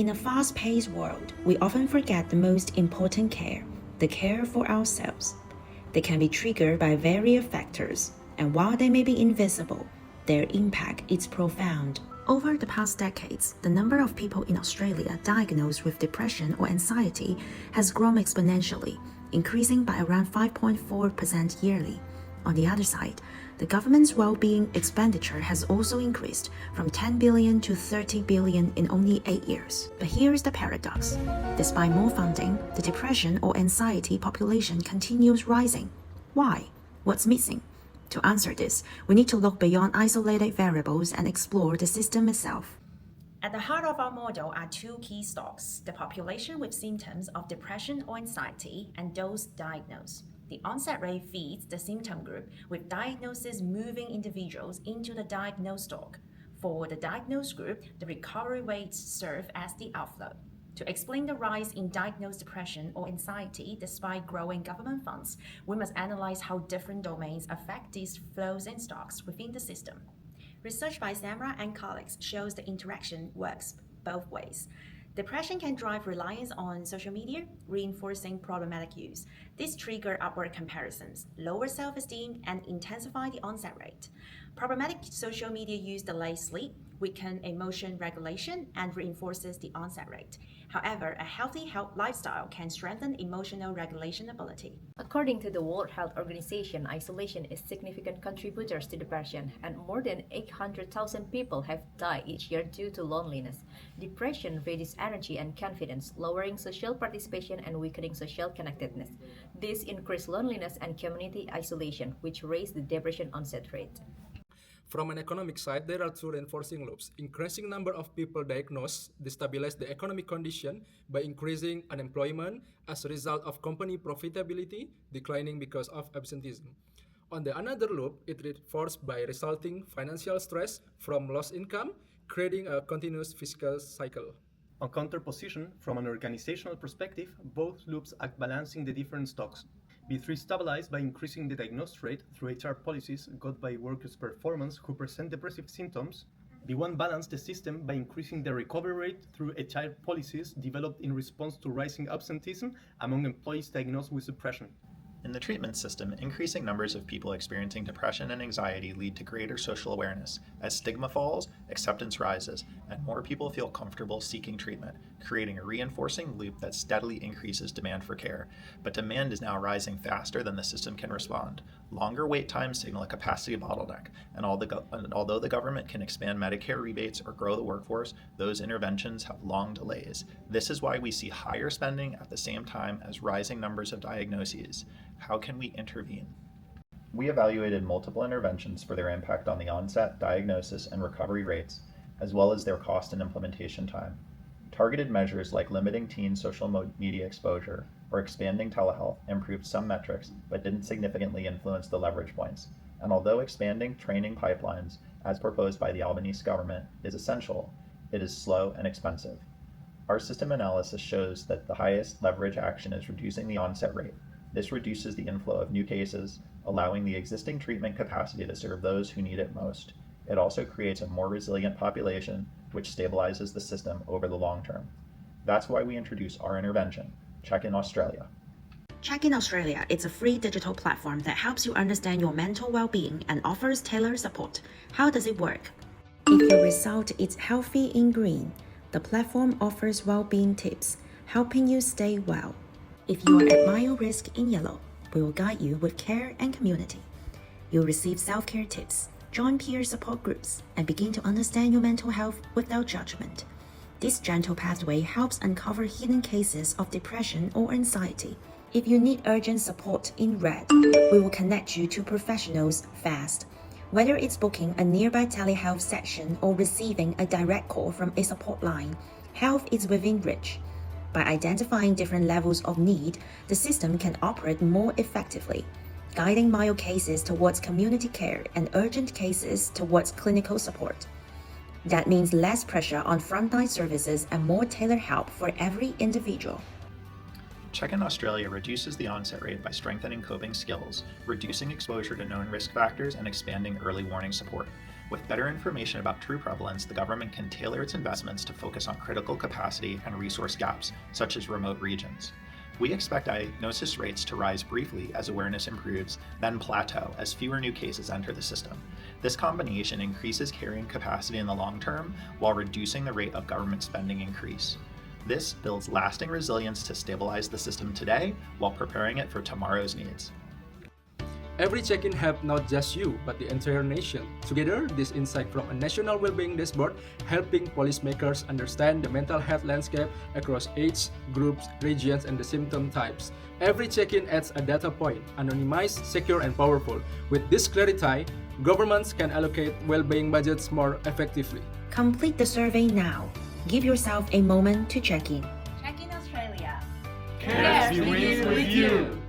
In a fast-paced world, we often forget the most important care, the care for ourselves. They can be triggered by various factors, and while they may be invisible, their impact is profound. Over the past decades, the number of people in Australia diagnosed with depression or anxiety has grown exponentially, increasing by around 5.4% yearly. On the other side, the government's well-being expenditure has also increased from 10 billion to 30 billion in only 8 years. But here's the paradox. Despite more funding, the depression or anxiety population continues rising. Why? What's missing? To answer this, we need to look beyond isolated variables and explore the system itself. At the heart of our model are two key stocks: the population with symptoms of depression or anxiety and those diagnosed. The onset rate feeds the symptom group, with diagnosis moving individuals into the diagnosed stock. For the diagnosed group, the recovery rates serve as the outflow. To explain the rise in diagnosed depression or anxiety despite growing government funds, we must analyze how different domains affect these flows and stocks within the system. Research by Samra and colleagues shows the interaction works both ways. Depression can drive reliance on social media, reinforcing problematic use. This triggers upward comparisons, lower self-esteem, and intensify the onset rate. Problematic social media use delays sleep, weaken emotion regulation, and reinforces the onset rate. However, a healthy lifestyle can strengthen emotional regulation ability. According to the World Health Organization, isolation is significant contributors to depression, and more than 800,000 people have died each year due to loneliness. Depression reduces energy and confidence, lowering social participation and weakening social connectedness. This increases loneliness and community isolation, which raise the depression onset rate. From an economic side, there are two reinforcing loops. Increasing number of people diagnosed destabilize the economic condition by increasing unemployment as a result of company profitability declining because of absenteeism. On the another loop, it reinforced by resulting financial stress from lost income, creating a continuous fiscal cycle. On counterposition, from an organizational perspective, both loops act balancing the different stocks. B3 stabilized by increasing the diagnosed rate through HR policies got by workers' performance who present depressive symptoms. B1 balanced the system by increasing the recovery rate through HR policies developed in response to rising absenteeism among employees diagnosed with depression. In the treatment system, increasing numbers of people experiencing depression and anxiety lead to greater social awareness. As stigma falls, acceptance rises, and more people feel comfortable seeking treatment, creating a reinforcing loop that steadily increases demand for care. But demand is now rising faster than the system can respond. Longer wait times signal a capacity bottleneck, and although the government can expand Medicare rebates or grow the workforce, those interventions have long delays. This is why we see higher spending at the same time as rising numbers of diagnoses. How can we intervene? We evaluated multiple interventions for their impact on the onset, diagnosis, and recovery rates, as well as their cost and implementation time. Targeted measures like limiting teen social media exposure or expanding telehealth improved some metrics, but didn't significantly influence the leverage points. And although expanding training pipelines, as proposed by the Albanese government, is essential, it is slow and expensive. Our system analysis shows that the highest leverage action is reducing the onset rate. This reduces the inflow of new cases, allowing the existing treatment capacity to serve those who need it most. It also creates a more resilient population, which stabilizes the system over the long term. That's why we introduce our intervention, Check in Australia. Check in Australia is a free digital platform that helps you understand your mental well-being and offers tailored support. How does it work? If your result is healthy in green, the platform offers well-being tips, helping you stay well. If you are at mild risk in yellow, we will guide you with care and community. You'll receive self-care tips, join peer support groups, and begin to understand your mental health without judgment. This gentle pathway helps uncover hidden cases of depression or anxiety. If you need urgent support in red, we will connect you to professionals fast. Whether it's booking a nearby telehealth session or receiving a direct call from a support line, health is within reach. By identifying different levels of need, the system can operate more effectively, guiding mild cases towards community care and urgent cases towards clinical support. That means less pressure on frontline services and more tailored help for every individual. Check in Australia reduces the onset rate by strengthening coping skills, reducing exposure to known risk factors, and expanding early warning support. With better information about true prevalence, the government can tailor its investments to focus on critical capacity and resource gaps, such as remote regions. We expect diagnosis rates to rise briefly as awareness improves, then plateau as fewer new cases enter the system. This combination increases carrying capacity in the long term while reducing the rate of government spending increase. This builds lasting resilience to stabilize the system today while preparing it for tomorrow's needs. Every check-in helps not just you, but the entire nation. Together, this insight from a national well-being dashboard helping policymakers understand the mental health landscape across age, groups, regions, and the symptom types. Every check-in adds a data point, anonymized, secure, and powerful. With this clarity, governments can allocate well-being budgets more effectively. Complete the survey now. Give yourself a moment to check in. Check in Australia. Cares begins with you.